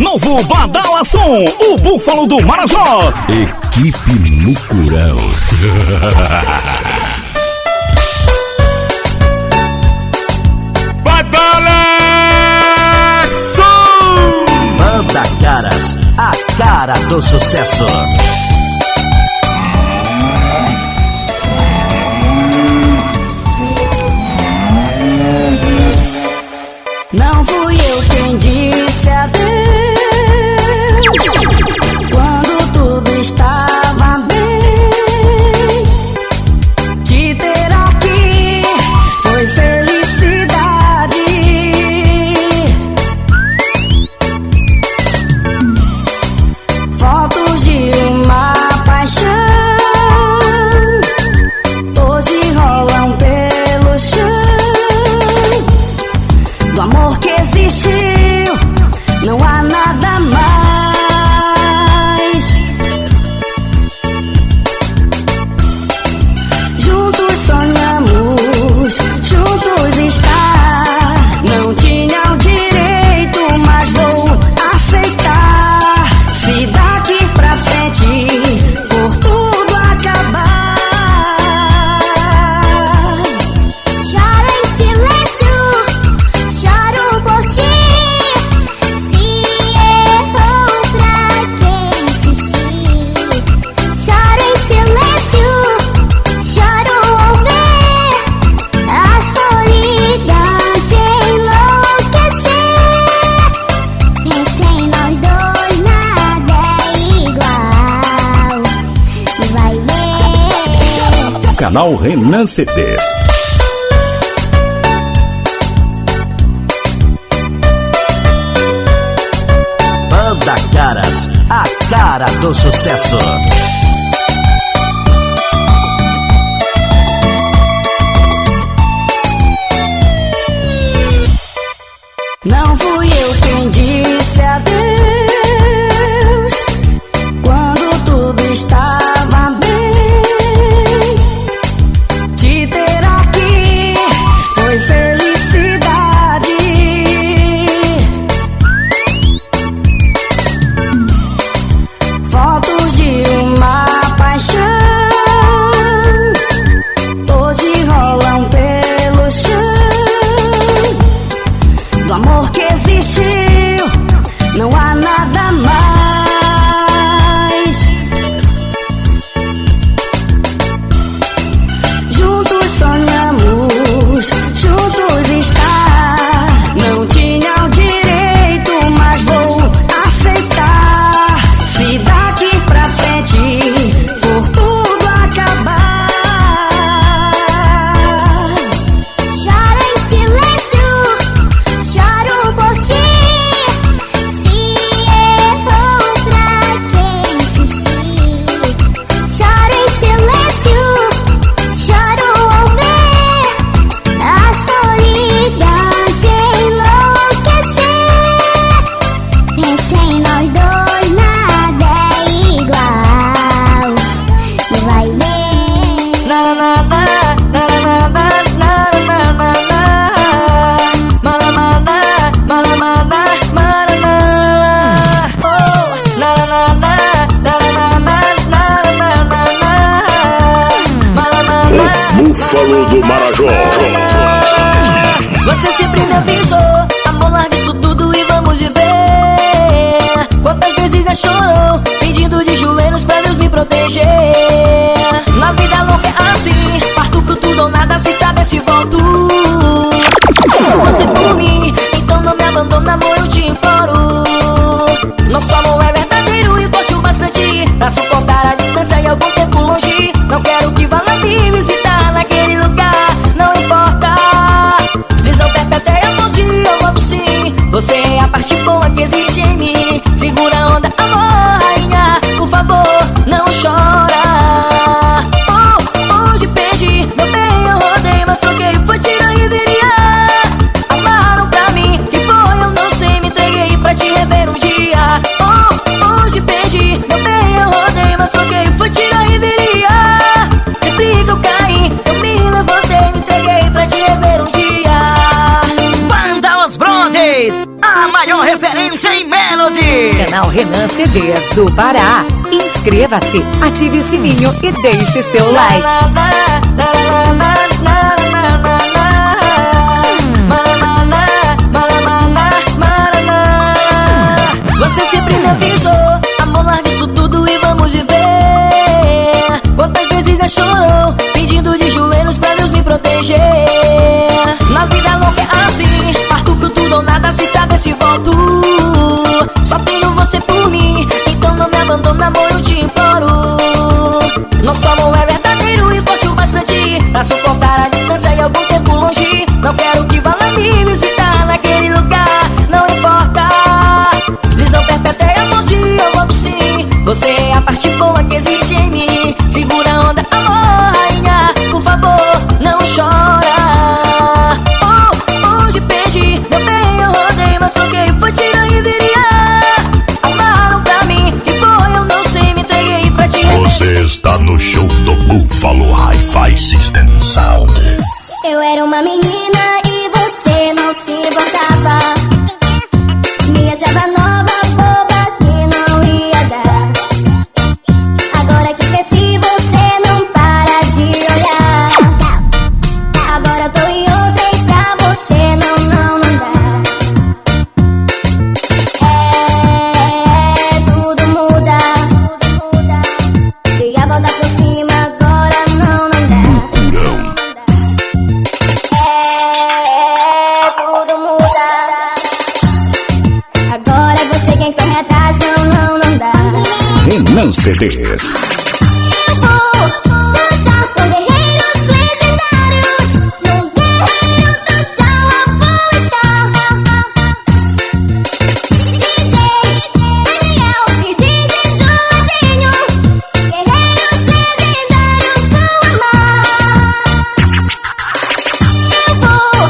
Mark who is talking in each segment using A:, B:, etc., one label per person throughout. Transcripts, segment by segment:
A: novo Badalação, o Búfalo do Marajó.
B: Equipe Mucurão.
A: Badalação!
C: Banda Caras, a cara do sucesso.
D: Não fui eu quem disse adeus quando tudo estava bem. Te ter aqui foi felicidade. Fotos de uma paixão hoje rolam pelo chão. Do amor que existiu, não há nada mais. Juntos sonhamos, juntos estar. Não tinha o direito, mas vou aceitar. Se daqui pra frente for tudo acabar.
E: Choro em silêncio, choro por ti. Se errou pra quem insistiu. Choro em silêncio, choro ao ver a solidão te enlouquecer. Entre nós dois nada é igual. Vai ver.
B: Canal Renan CDs.
C: Banda Caras, a cara do sucesso.
D: Não fui eu quem disse adeus quando tudo estava bem. Te ter aqui foi felicidade. Fotos de uma
C: tarde.
F: Canal Renan CDs do Pará. Inscreva-se, ative o sininho e deixe seu like.
D: Você sempre me avisou, amor, larga isso tudo e vamos viver. Quantas vezes já chorou, pedindo de joelhos pra Deus me proteger. Na vida louca é assim, parto pro tudo ou nada, sem saber se volto. Só tenho você por mim, então não me abandona, amor, eu te imploro. Nosso amor é verdadeiro e forte o bastante pra suportar a distância e algum tempo longe. Não quero que vá lá me visitar naquele lugar, não importa. Prisão perpétua é a morte, eu volto sim. Você é a parte boa que existe em mim. Segura a onda, amor, rainha, por favor, não chora. Hoje perdi, meu bem, eu rodei, mas troquei, foi tira e viria. Amaram pra mim, que foi, eu não sei, me entreguei pra ti.
B: Você está no show do Buffalo Hi-Fi System Sound.
E: Eu era uma menina e você não se importava. Me achava nova, boba, que não ia dar. Agora que cresci, você não para de olhar. Agora eu tô em outra e pra você não dá. Tudo muda. Dei a volta por cima, agora não dá. Tudo muda. Agora você quem corre atrás, não dá.
B: Renan CDs.
E: Eu vou dançar com guerreiros legendários. No guerreiro do chão eu vou estar. DJ Daniel e DJ Joãozinho, guerreiros legendários vão amar. Eu vou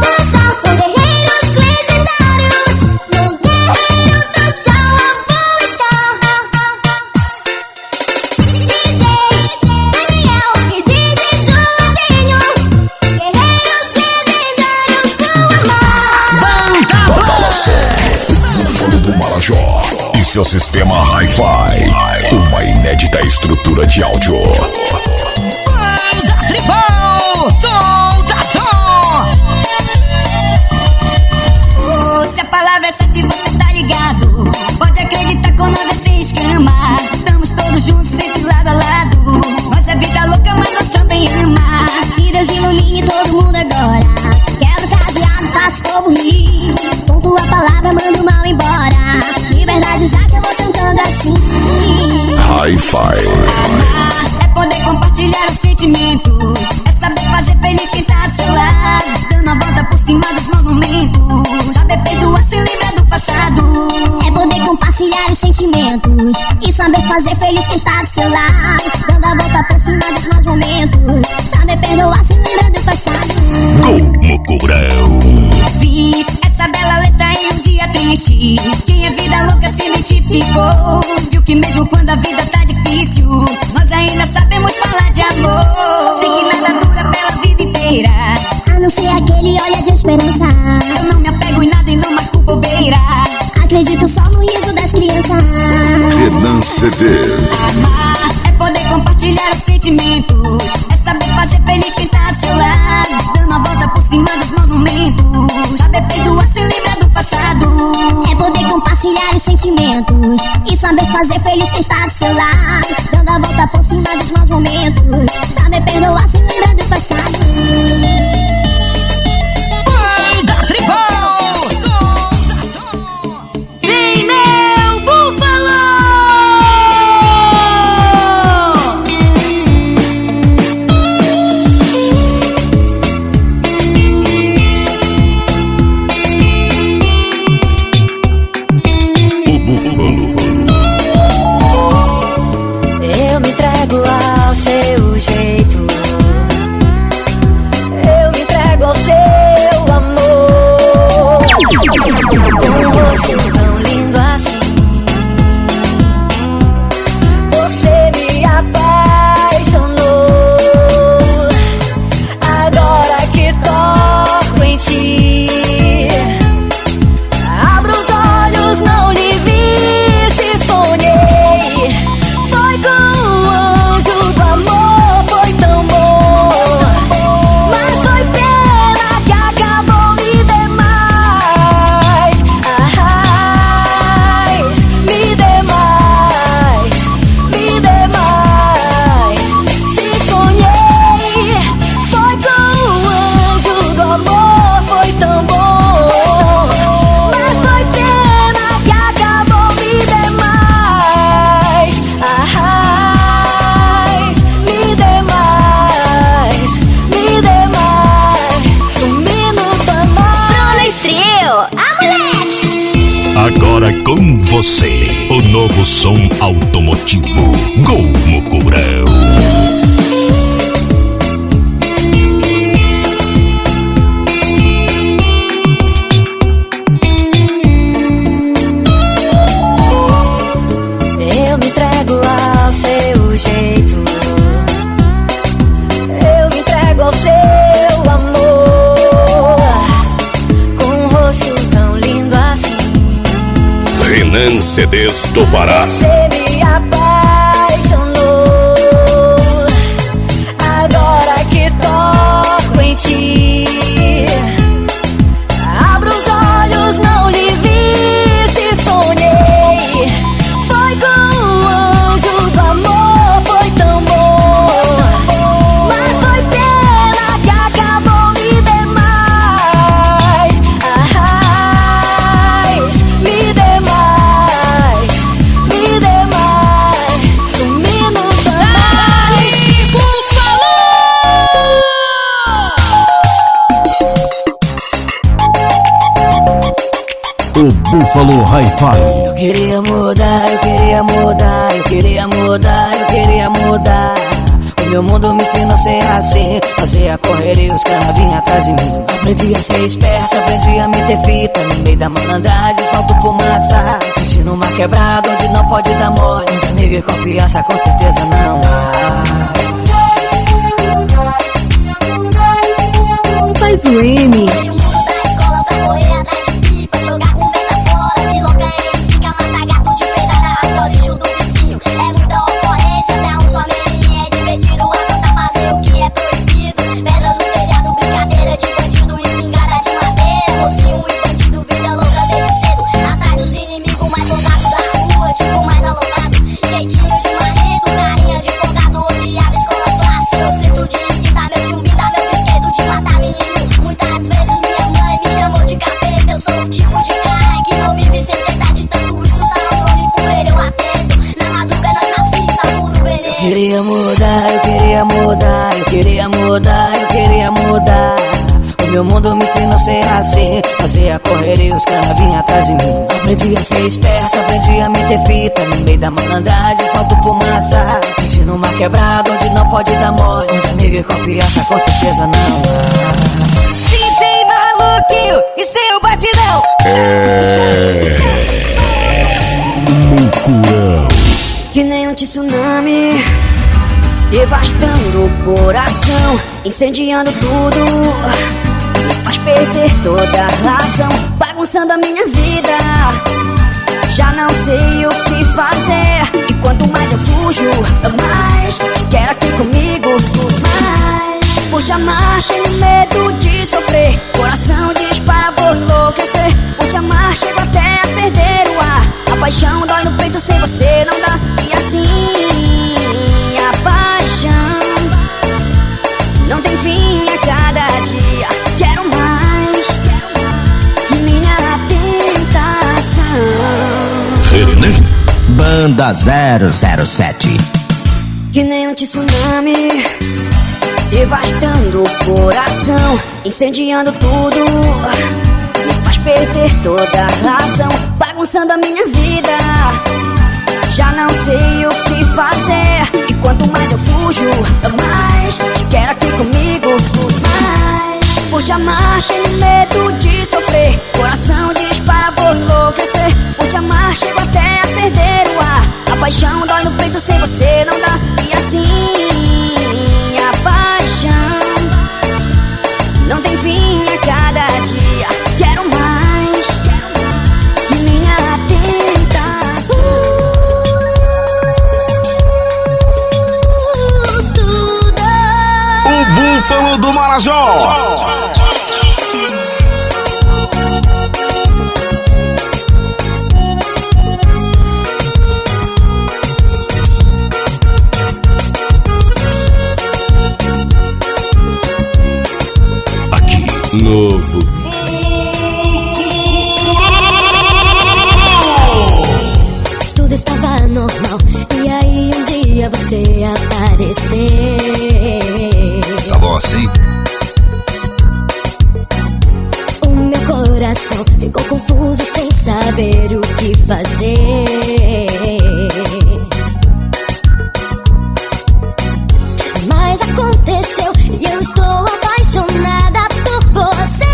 E: dançar com guerreiros legendários. No guerreiro do chão eu vou estar. DJ Daniel e DJ Joãozinho, guerreiros legendários vão amar.
B: Buffalo do Marajó e seu sistema Hi-Fi. Uma inédita estrutura de áudio.
C: Banda Tribal, solta som.
D: Se a palavra é certa e você tá ligado, pode acreditar com nós é sem escama. Estamos todos juntos, sempre lado a lado. Nós é vida louca, mas nós também ama.
E: Que Deus ilumine todo mundo agora. Quebra o cadeado, faça o povo rir. Com tua palavra manda o mal embora. Liberdade já que eu vou cantando assim.
B: Hi-Fi.
D: É poder compartilhar os sentimentos, é saber fazer feliz quem tá do seu lado. Dando a volta por cima dos maus momentos, saber perdoar, se lembrar do passado.
E: É poder compartilhar os sentimentos e saber fazer feliz quem está do seu lado. Dando a volta por cima dos maus momentos, saber perdoar, se lembrar do passado.
B: Mucurão.
D: Fiz essa bela letra em um dia triste. Quem é vida louca se identificou. Viu que mesmo quando a vida tá difícil, nós ainda sabemos falar de amor. Sei que nada dura pela vida inteira,
E: A não ser aquele olhar de esperança.
D: eu não me apego em nada e não marco bobeira.
E: Acredito só no riso das crianças.
B: Renan CDs.
D: Amar é poder compartilhar os sentimentos, é saber fazer feliz quem tá do seu lado. Dando a volta por cima dos maus momentos, saber perdoar, se lembrar do passado.
E: É poder compartilhar os sentimentos e saber fazer feliz quem está do seu lado. Dando a volta por cima dos maus momentos, saber perdoar, se lembrar do passado.
C: Banda Tribal, solta som.
D: Vem, meu búfalo!
B: O Buffalo.
D: Eu me entrego ao seu jeito.
B: você, o novo som automotivo Gol Mucurão.
D: Eu me entrego ao seu jeito, eu me entrego ao seu amor, com um rosto tão lindo assim.
B: Renan CDs do Pará.
D: Você me apaixonou, agora que toco em ti, abro os olhos, não lhe vi, se sonhei. Foi com o anjo do amor, foi tão bom, mas foi pena que acabou, me dê mais, me dê mais, me dê mais, um minuto a mais,
C: O Búfalo Hi-Fi.
D: Eu queria mudar, eu queria mudar, eu queria mudar, eu queria mudar. O meu mundo me ensinou a ser assim, fazia correria, os caras vinham atrás de mim. Aprendi a ser esperto, aprendi a meter fita, no meio da malandragem solto fumaça. Cresci numa quebrada onde não pode dar mole, onde amigo e confiança com certeza não há. Faz o M.
E: Veio o mundo da escola pra correr atrás de pipa, jogar conversa fora, piloca em fica, mata gato de pedrada, rasga o lixo do vizinho. É muita ocorrência, dá um some é divertido, aguenta fazer o que é proibido. Pedra no telhado, brincadeira de bandido, espingarda de madeira, mocinho e bandido, vida louca desde cedo. Atrás dos inimigos mais folgados da rua, tipo mais alocado, jeitinho de marrento, carinha de folgado, odiava escola classe. Eu sinto de incitar meu chumbi, dá meu brinquedo de matar menino. Muitas vezes minha mãe me chamou de capeta. Eu sou o tipo de cara que não vive sem tentar de tanto escutar o nome, por ele eu atendo. Na madruga nós na fita, puro veneno.
D: Eu queria mudar, eu queria mudar, eu queria mudar, eu queria mudar. O meu mundo me ensinou a ser assim, fazia correria, os caras vinham atrás de mim. Aprendi a ser esperto, aprendi a meter fita, no meio da malandragem solto fumaça. Cresci numa quebrada onde não pode dar mole, onde amigo e confiança com certeza não há. DJ Maluquinho e seu batidão.
B: Mucurão.
D: Que nem um tsunami, devastando o coração, incendiando tudo, me faz perder toda a razão, bagunçando a minha vida. Já não sei o que fazer, e quanto mais eu fujo, mais te quero aqui comigo, mais. Por te amar tenho medo de sofrer, coração dispara, vou enlouquecer. Por te amar chego até a perder o ar, a paixão dói no peito, sem você não dá. E assim a paixão não tem fim a cada dia. Quero mais, minha tentação.
B: Renan.
C: Banda 007.
D: Que nem um tsunami, devastando o coração, incendiando tudo, me faz perder toda a razão, bagunçando a minha vida. Já não sei o que fazer, e quanto mais eu fujo, mais te quero aqui comigo, mais. Por te amar tenho medo de sofrer, coração dispara, vou enlouquecer. Por te amar chego até a perder o ar, a paixão dói no peito, sem você não dá. E assim a paixão não tem fim a cada dia. Quero mais, minha tentação.
A: O Búfalo do Marajó.
B: Aqui, novo.
D: Tudo estava normal, e aí um dia você apareceu.
B: Tá bom assim?
D: O meu coração ficou confuso sem saber o que fazer. Mas aconteceu e eu estou apaixonada por você.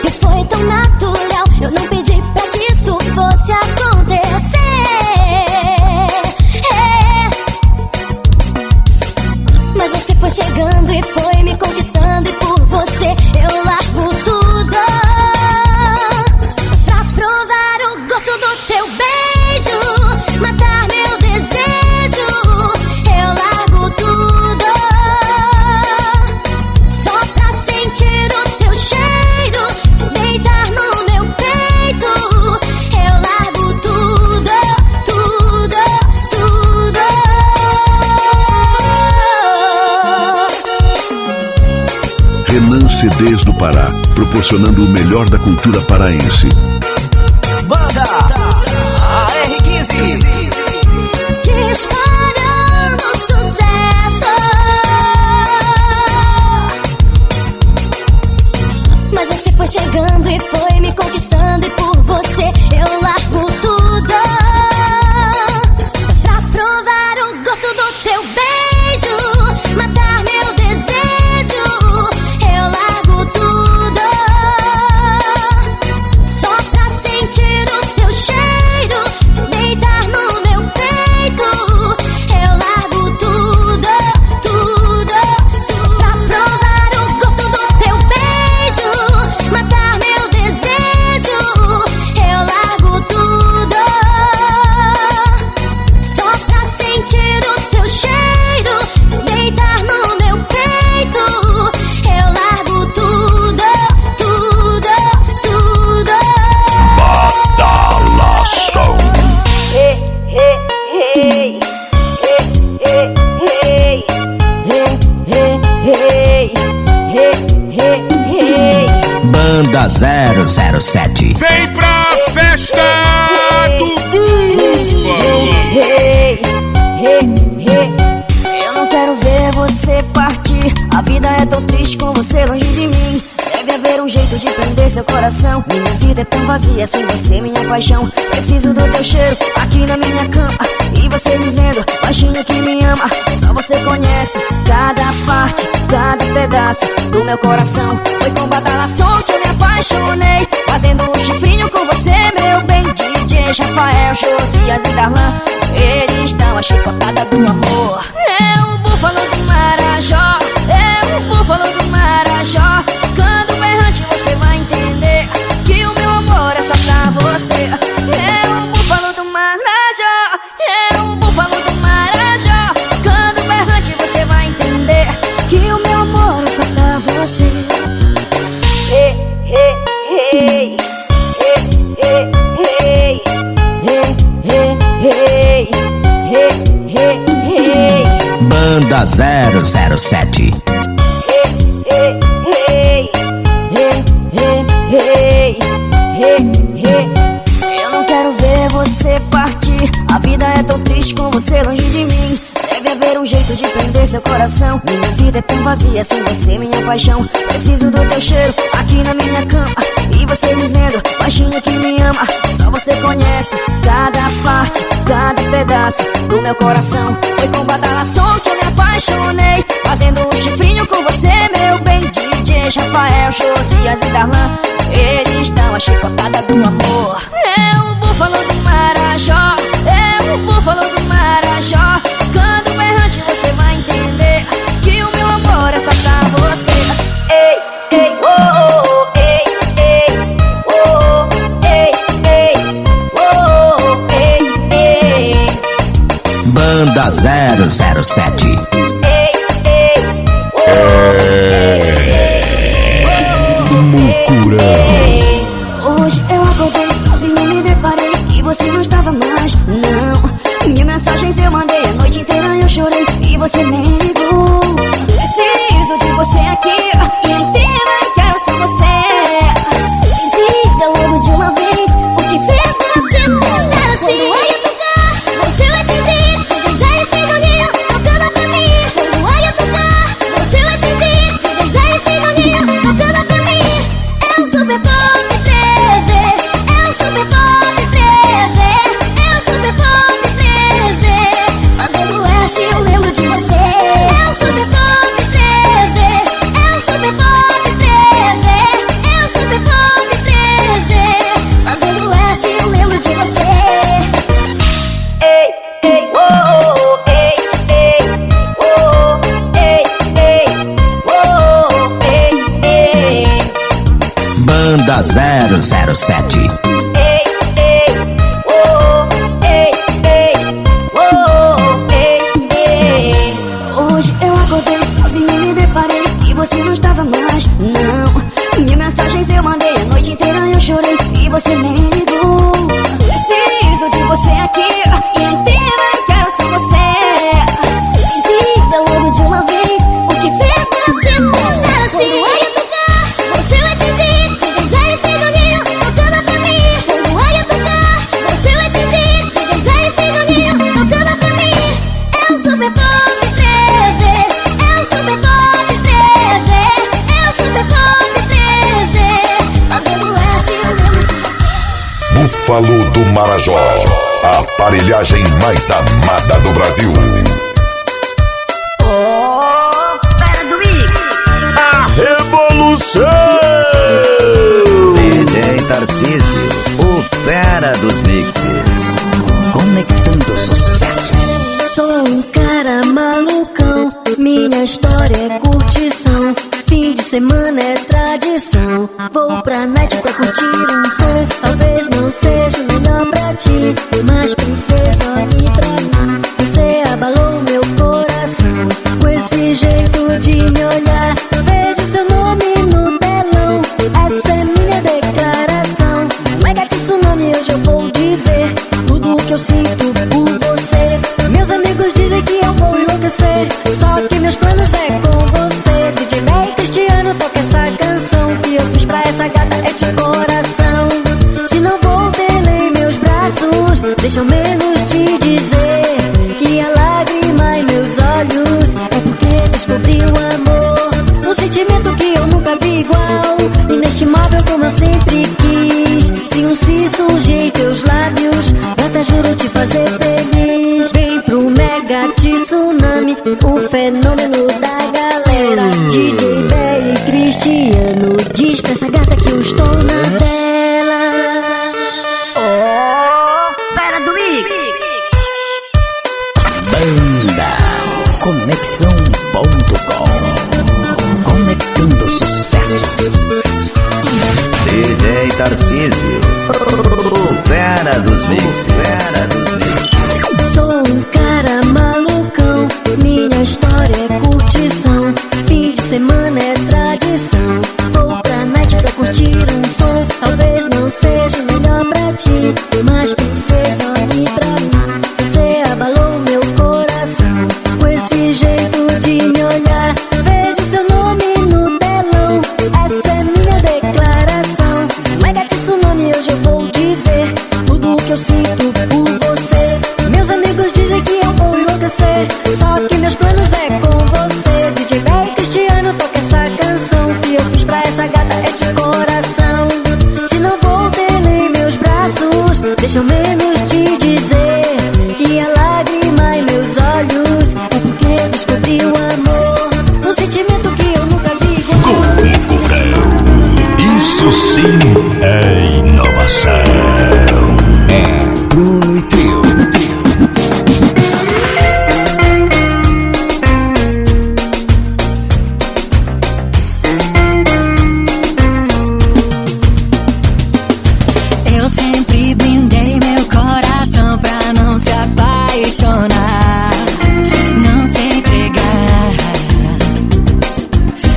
D: E foi tão natural, eu não pedi pra que isso fosse acontecer. Mas você foi chegando e foi me conquistando, e por você eu largo tudo pra provar o gosto do teu beijo, matar meu desejo. Eu largo tudo só pra sentir o teu cheiro, te deitar no meu peito. Eu largo tudo, tudo, tudo.
G: Renan CDs do Pará, proporcionando o melhor da cultura paraense.
A: Banda AR15.
D: Disparando sucesso. Mas você foi chegando e foi me conquistando, e por você eu largo tudo só pra provar o gosto do teu beijo, matar meu desejo. Eu largo tudo só pra sentir o teu cheiro, te deitar no meu peito. Eu largo tudo, tudo, só pra provar o gosto do teu beijo, matar meu desejo. Eu largo tudo só pra sentir o teu cheiro, te deitar no meu peito. Eu largo tudo, tudo, tudo.
B: Badalação.
C: Banda 007.
H: Vem pra festa do Búfalo.
D: Eu não quero ver você partir. A vida é tão triste com você longe de mim. Deve haver um jeito de prender seu coração. Minha vida é tão vazia sem você, minha paixão. Preciso do teu cheiro aqui na minha cama, e você dizendo baixinho que me ama. Só você conhece cada parte, cada pedaço do meu coração. Foi com badalação que eu me apaixonei, fazendo um chifrinho com você, meu bem. DJ Rafael, Josias e Darlan, eles dão a chicotada do amor. É o búfalo do Marajó, é o búfalo do Marajó. Quando berrante você vai entender que o meu amor é só pra você. É o búfalo do Marajó, é o búfalo do Marajó. Quando berrante você vai entender que o meu amor é só pra você.
C: Banda 007.
D: Eu não quero ver você partir. A vida é tão triste com você longe de mim. Deve haver um jeito de prender seu coração. Minha vida é tão vazia sem você, minha paixão. Preciso do teu cheiro aqui na minha cama, e você dizendo baixinho que me ama. Só você conhece cada parte, cada pedaço do meu coração. Foi com badalação que eu me apaixonei, fazendo um chifrinho com você, meu bem. DJ Rafael, Josias e Darlan, eles dão a chicotada do amor. É o búfalo do Marajó, é o búfalo do Marajó. Quando berrante você vai entender que o meu amor é só pra você. Ei, ei, oh, oh, ei, ei, oh, oh, ei, ei, oh, oh, ei, ei.
C: Banda 007.
D: Ei, ei,
B: Mucurão.
D: hoje eu acordei sozinho e me deparei que você não estava mais, não. Minhas mensagens eu mandei a noite inteira, eu chorei e você nem ligou. Preciso de você aqui inteira, eu quero só você. Diga logo de uma vez o que fez você mudar assim. Quando eu tocar, você vai sentir. Se quiser esse Juninho tocando pra mim.
E: pop 3D, é o super pop 3D, é o super pop 3D. Fazendo S eu lembro de você. É o super pop 3D, é o super pop 3D, é o super pop 3D. Fazendo S eu lembro de você. Ei, ei, oh, ei, ei, oh, ei, ei, oh, ei, ei.
C: Banda 007.
E: Ei, ei, oh, ei, ei, oh, ei, ei. Hoje eu acordei sozinho e me deparei que você não estava mais, não. Minhas mensagens eu mandei a noite inteira, eu chorei e você nem ligou. Preciso de você aqui inteira, eu quero só você. Diga logo de uma vez o que fez você mudar assim. Quando eu tocar, você vai sentir. DJ Zé e Juninho tocando pra mim. Quando eu tocar, você vai sentir. DJ Zé e Juninho tocando pra mim. É o super pop 3D, é o super pop 3D, é o super pop 3D. Fazendo S eu lembro de você.
B: Búfalo do Marajó, a aparelhagem mais amada do Brasil.
A: Revolução!
C: DJ Tarcísio, o fera dos mixes. Conectando sucesso.
D: Sou um cara malucão, minha história é curtição. Fim de semana é tradição. Vou pra night pra curtir um som. Talvez não seja o melhor pra ti, mas princesa, olhe pra mim. Você abalou meu coração com esse jeito de me olhar. Vejo seu nome no telão, essa é minha declaração. Não é gatiço nome, hoje eu vou dizer tudo o que eu sinto por você. Meus amigos dizem que eu vou enlouquecer, só que meus planos é com você. DJ Bey Cristiano, toca essa canção que eu fiz pra essa gata, é de coração. Se não vou tê-la em meus braços, deixa eu menos te dizer que a lágrima em meus olhos é porque descobri o amor. Um sentimento que eu nunca vi igual, inestimável como eu sempre quis. Se um si surgir teus lábios, gata, juro te fazer feliz. Vem pro mega tsunami, o fenômeno da galera. DJ Bey Cristiano, diz pra essa gata que eu estou na tela.
E: Fera do mix.
C: Banda Conexão.com. Conectando sucesso. DJ Tarcísio, o fera dos mixes. Fera dos mixes.
D: Sou um cara malucão, minha história é curtição. Fim de semana é tradição. Vou pra night pra curtir um som. Talvez não seja o melhor pra ti, mas princesa, olhe pra mim. Você abalou meu coração com esse jeito de me olhar. Vejo seu nome no telão, essa é minha declaração. Não é gatiço nome, hoje eu vou dizer tudo o que eu sinto por você. Meus amigos dizem que eu vou enlouquecer, só que meus planos é com você. DJ Bey Cristiano, toca essa canção que eu fiz pra essa gata, é de coração. Se não vou tê-la em meus braços, deixa eu menos te dizer que a lágrima em meus olhos é porque descobri o amor. Um sentimento que eu nunca vi igual.
A: Isso sim é inovação. É Bruno e Trio.
D: Eu sempre blindei meu coração pra não se apaixonar, não se entregar.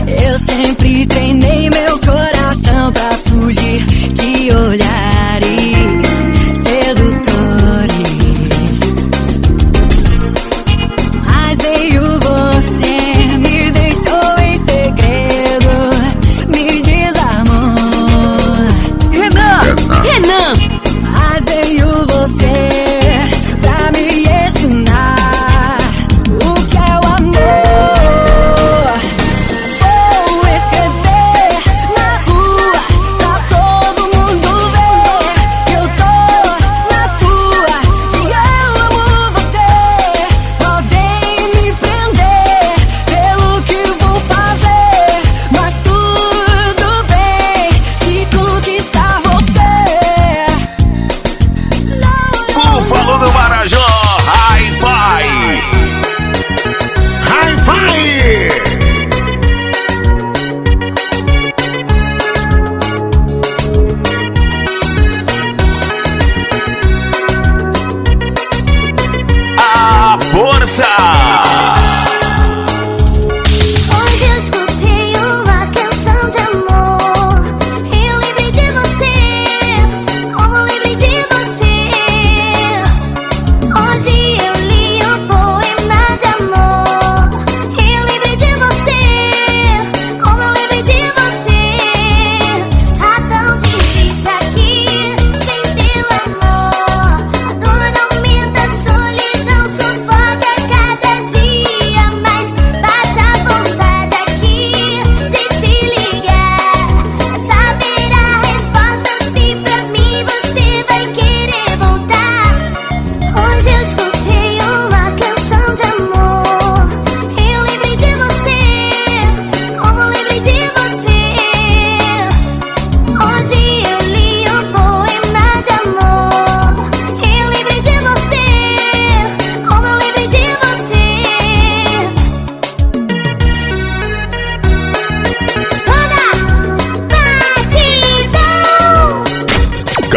D: Eu sempre treinei meu coração pra fugir de olhares.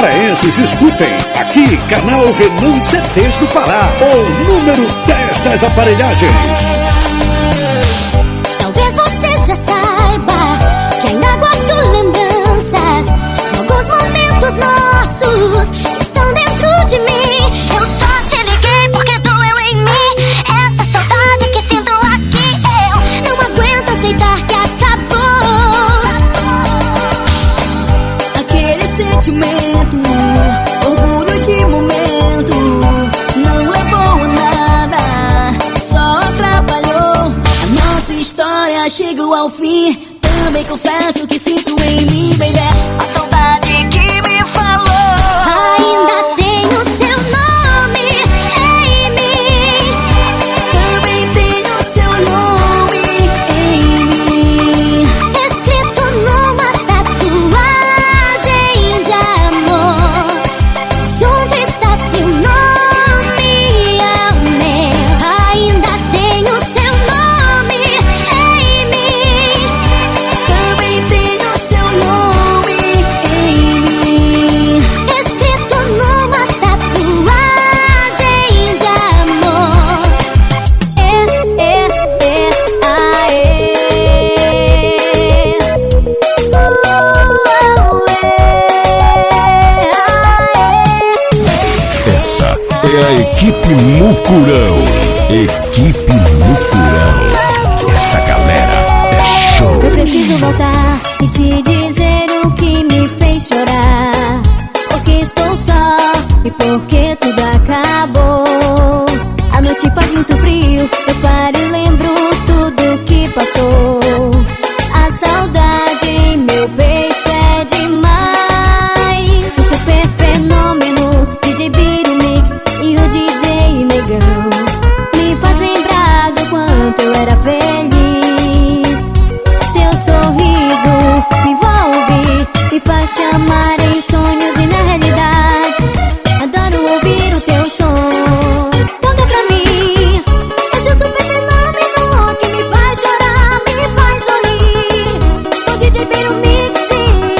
I: paraenses, escutem. Aqui, canal Renan CDs do Pará, o número 10 das aparelhagens.
E: Talvez você já saiba que ainda guardo lembranças de alguns momentos nossos que estão dentro de mim. Eu só te liguei porque doeu em mim essa saudade que sinto aqui. Eu não aguento aceitar que acabou
D: aquele sentimento, orgulho de momento, não levou a nada, só atrapalhou. A nossa história chegou ao fim. Também confesso que sinto em mim, baby, a saudade que me falou.
E: Ainda tenho seu nome em mim.
D: Também tenho seu nome em mim,
E: escrito numa tatuagem de amor. Junto está seu nome ao meu. Ainda tenho seu nome em mim.
D: também tenho seu nome em mim,
E: Escrito numa tatuagem de amor.
B: Essa é a equipe Mucurão. Equipe Mucurão. Essa galera é show.
D: Eu preciso voltar e te dizer o que me fez chorar. Porque estou só e porque tudo acabou. A noite faz muito frio, eu paro e lembro tudo que passou. A saudade em meu peito é demais. O super fenômeno DJ Biro Mix e o DJ Negão me faz lembrar do quanto eu era feliz. Teu sorriso me envolve, me faz te amar em sonhos e na realidade. Adoro ouvir o teu som. Toca pra mim esse super fenômeno que me faz chorar, me faz sorrir. O DJ Biro Mix e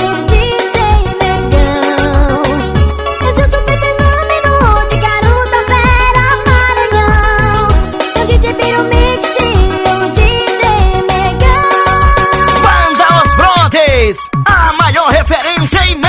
D: o DJ Negão. Esse super fenômeno de Garota Vera Maranhão. O DJ Biro Mix e o DJ Negão.
C: Banda Os Brontes, a maior referência em Melody.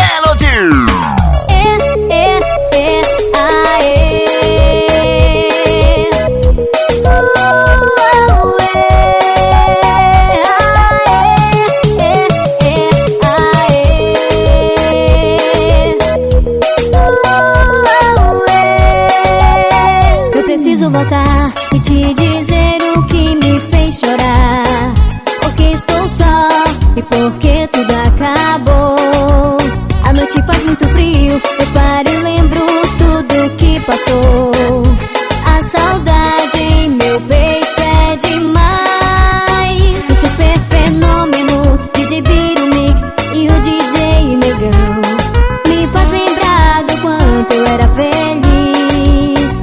D: Eu preciso voltar e te dizer o que me fez chorar. Porque estou só e porque tudo acabou. A noite faz muito frio, eu paro e lembro tudo que passou. A saudade em meu peito é demais. O super fenômeno DJ Biro Mix e o DJ Negão me faz lembrar do quanto eu era feliz.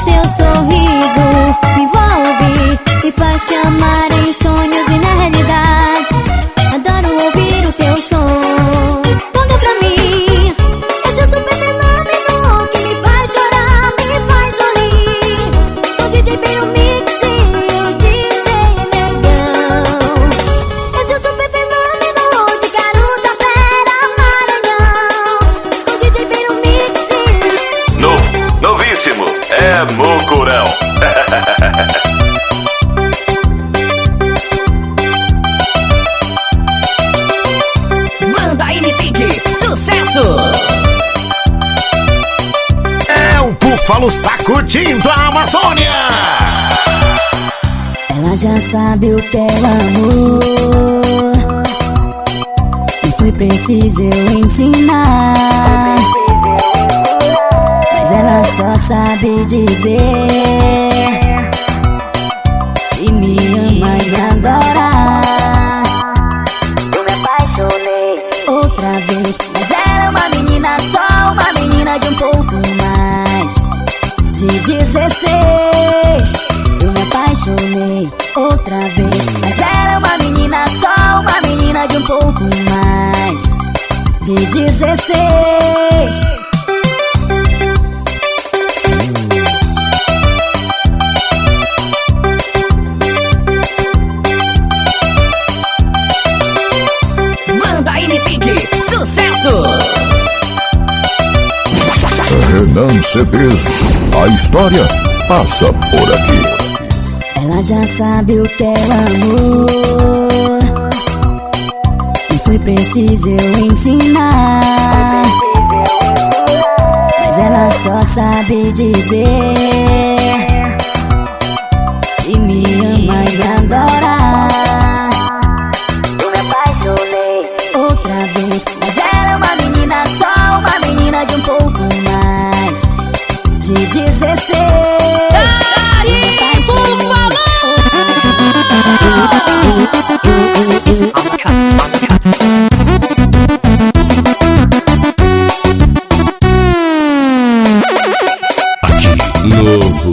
D: Teu sorriso me envolve, me faz te amar em sonhos e na realidade. Adoro ouvir o teu som. Toca pra mim esse super fenômeno que me faz chorar, me faz sorrir. O DJ Biro Mix e o DJ Negão. Esse super fenômeno de Garota Vera Maranhão. O DJ Biro Mix e
H: Novíssimo, é Mucurão.
C: Banda MC, sucesso.
A: É o Búfalo sacudindo a Amazônia.
D: Ela já sabe o que é amor. Não foi preciso eu ensinar, mas ela só sabe dizer e me ama e adora. Eu me apaixonei outra vez, mas era uma menina, só uma menina de um pouco mais de 16. Eu me apaixonei outra vez, mas era uma menina, só uma menina de um pouco mais de 16.
F: Banda MC, sucesso!
B: Renan Cedes, a história passa por aqui.
D: Ela já sabe o que é o amor, não foi preciso eu ensinar, mas ela só sabe dizer que me ama e me adora. Eu me apaixonei outra vez, mas era uma menina, só uma menina de um pouco mais de 16.
H: Aqui, novo.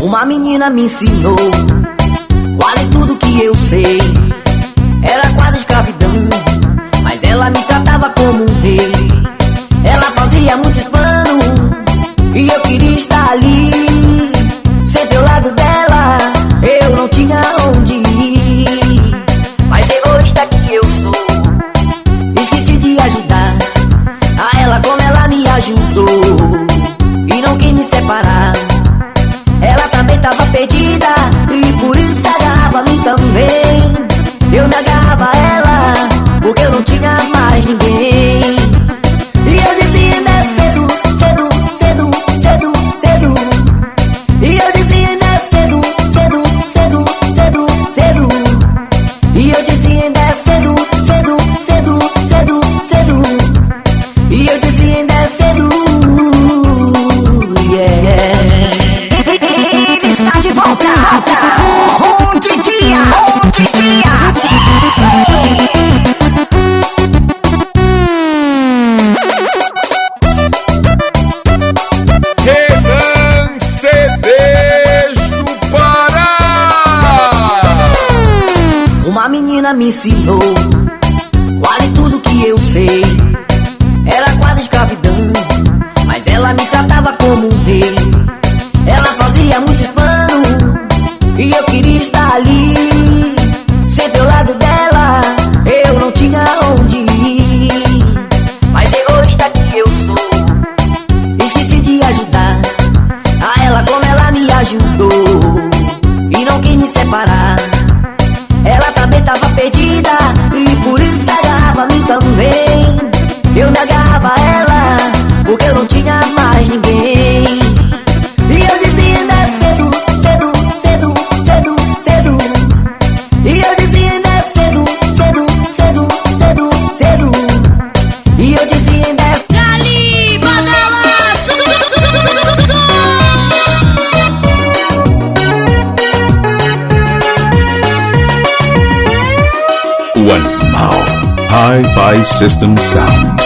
J: Uma menina me ensinou quase tudo que eu sei. Era quase escravidão, mas ela me tratava como um rei. Ela fazia muitos planos e eu queria estar ali, sempre ao lado dela, eu não tinha onde ir. Mas egoísta que eu sou, esqueci de ajudar a ela como ela me ajudou, e não quis me separar. Ela também tava perdida e por isso agarrava a mim também. Eu me agarrava a ela porque eu não tinha mais ninguém. E eu dizia ainda é cedo, cedo, cedo, cedo, cedo. E eu dizia ainda é cedo, cedo, cedo, cedo, cedo. E eu dizia ainda é cedo, cedo, cedo, cedo, cedo. E eu dizia ainda é cedo, yeah. Ele está de volta, onde dia, onde dia.
K: Renan Cedes do Pará.
J: Uma menina me ensinou quase tudo que eu sei. Era quase escravidão, mas ela me tratava como um rei. Ela fazia muitos planos e eu queria estar ali, sempre ao lado dela, eu não tinha onde ir. Mas egoísta que eu sou, esqueci de ajudar a ela como ela me ajudou, e não quis me separar. Ela também tava perdida e por isso agarrava a mim também. Eu me agarrava a ela porque eu não tinha mais ninguém. E eu dizia ainda é cedo, cedo, cedo, cedo, cedo. E eu dizia ainda é cedo, cedo, cedo, cedo, cedo. E eu dizia ainda é
D: Dali, badalaço.
B: O animal. Hi-Fi System Sound.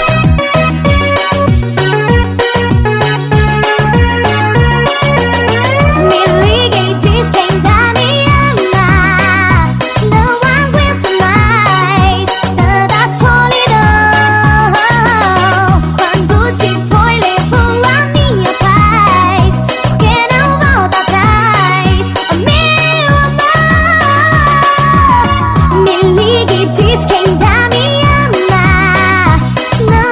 E: Me liga e diz que ainda me ama. Não aguento mais tanta solidão. Quando se foi, levou a minha paz. Por que não volta atrás, oh, meu amor? Me liga e diz que ainda me ama. Não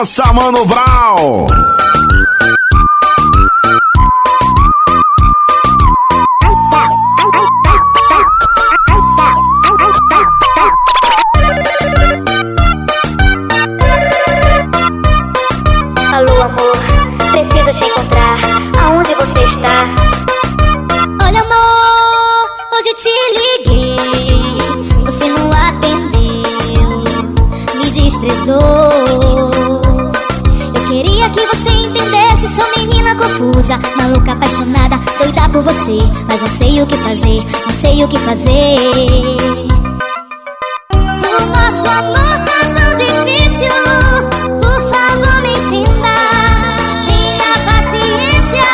A: Nossa, Mano Brown.
E: Alô, amor, preciso te encontrar. Aonde você está? Olha, amor, hoje te liguei. Você não atendeu, me desprezou. Eu queria que você entendesse. Sou menina confusa, maluca, apaixonada, doida por você. Mas não sei o que fazer, não sei o que fazer. O nosso amor tá tão difícil. Por favor, me entenda. Tenha paciência.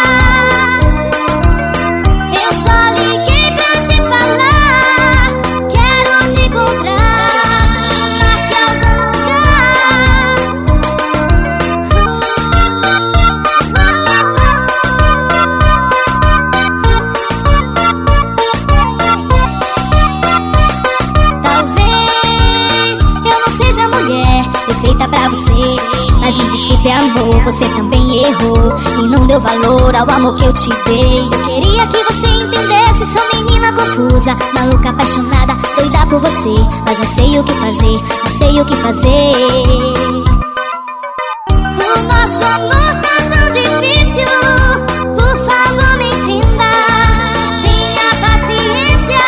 E: Eu só liguei pra te falar. Quero te encontrar. Marque algum Talvez eu não seja mulher perfeita pra você, mas me desculpe, amor, você também errou e não deu valor ao amor que eu te dei. Eu queria que você entendesse. Sou menina confusa, maluca, apaixonada, doida por você. Mas não sei o que fazer, não sei o que fazer. O nosso amor tá tão difícil. Por favor, me entenda. Tenha paciência.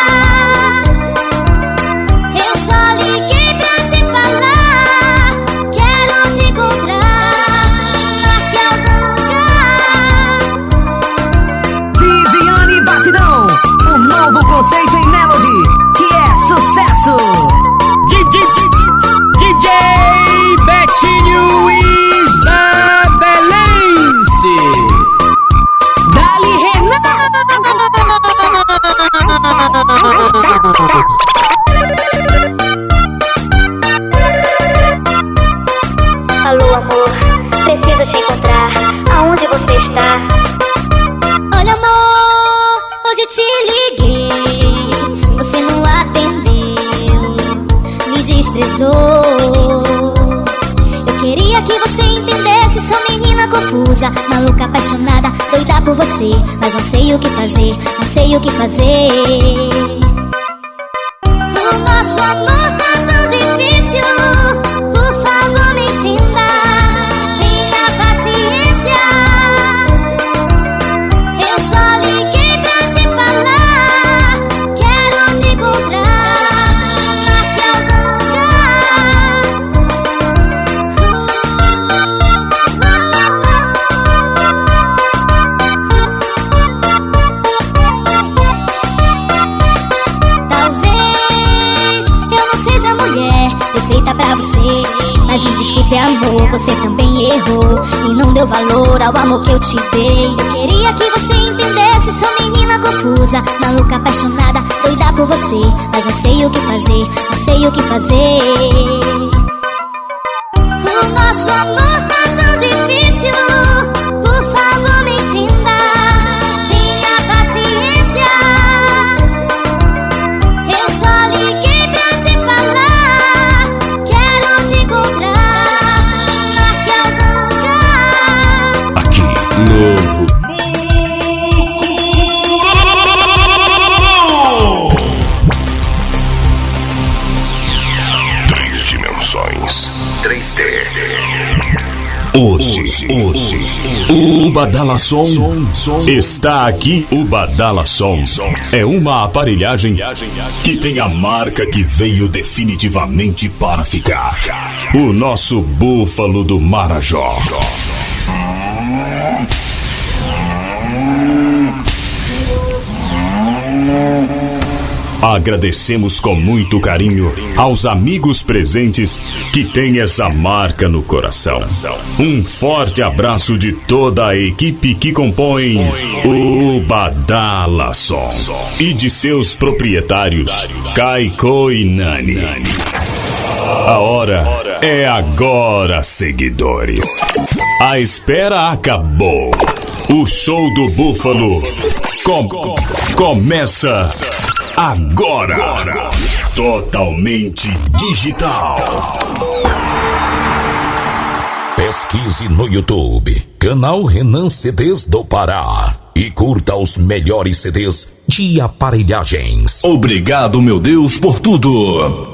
E: Eu só liguei pra te falar. Quero te encontrar. Marque algum lugar.
L: Viviane Batidão, um novo conceito em Melody, que é sucesso.
M: DJ Betinho Isabelense. Dali Renan.
E: Alô, amor, preciso te encontrar. Aonde você está? Olha, amor, hoje te liguei. Você não atendeu, me desprezou. Eu queria que você entendesse. Sou menina confusa, maluca, apaixonada, doida por você. Mas não sei o que fazer, não sei o que fazer. O nosso amor tá tão difícil. Por favor, me entenda. Tenha paciência. Eu só liguei pra te falar. Quero te encontrar. Marque algum Talvez eu não seja mulher perfeita pra você, mas me desculpe, amor, você também errou e não deu valor ao amor que eu te dei. Eu queria que você entendesse. Sou menina confusa, maluca, apaixonada, doida por você. Mas não sei o que fazer, não sei o que fazer. O nosso amor tá tão difícil. Por favor, me entenda. Tenha paciência. Eu só liguei pra te falar. Quero te encontrar. Marque algum lugar.
B: Aqui, novo. Três dimensões. 3D. Hoje, o Badala Som está aqui. O Badala Som é uma aparelhagem que tem a marca que veio definitivamente para ficar. O nosso Búfalo do Marajó. Agradecemos com muito carinho aos amigos presentes que têm essa marca no coração. Um forte abraço de toda a equipe que compõe o Badala Som e de seus proprietários Caicó e Nani. A hora é agora, seguidores. A espera acabou. O show do Búfalo começa agora. Totalmente digital.
N: Pesquise no YouTube, canal Renan CDs do Pará, e curta os melhores CDs de aparelhagens.
O: Obrigado, meu Deus, por tudo.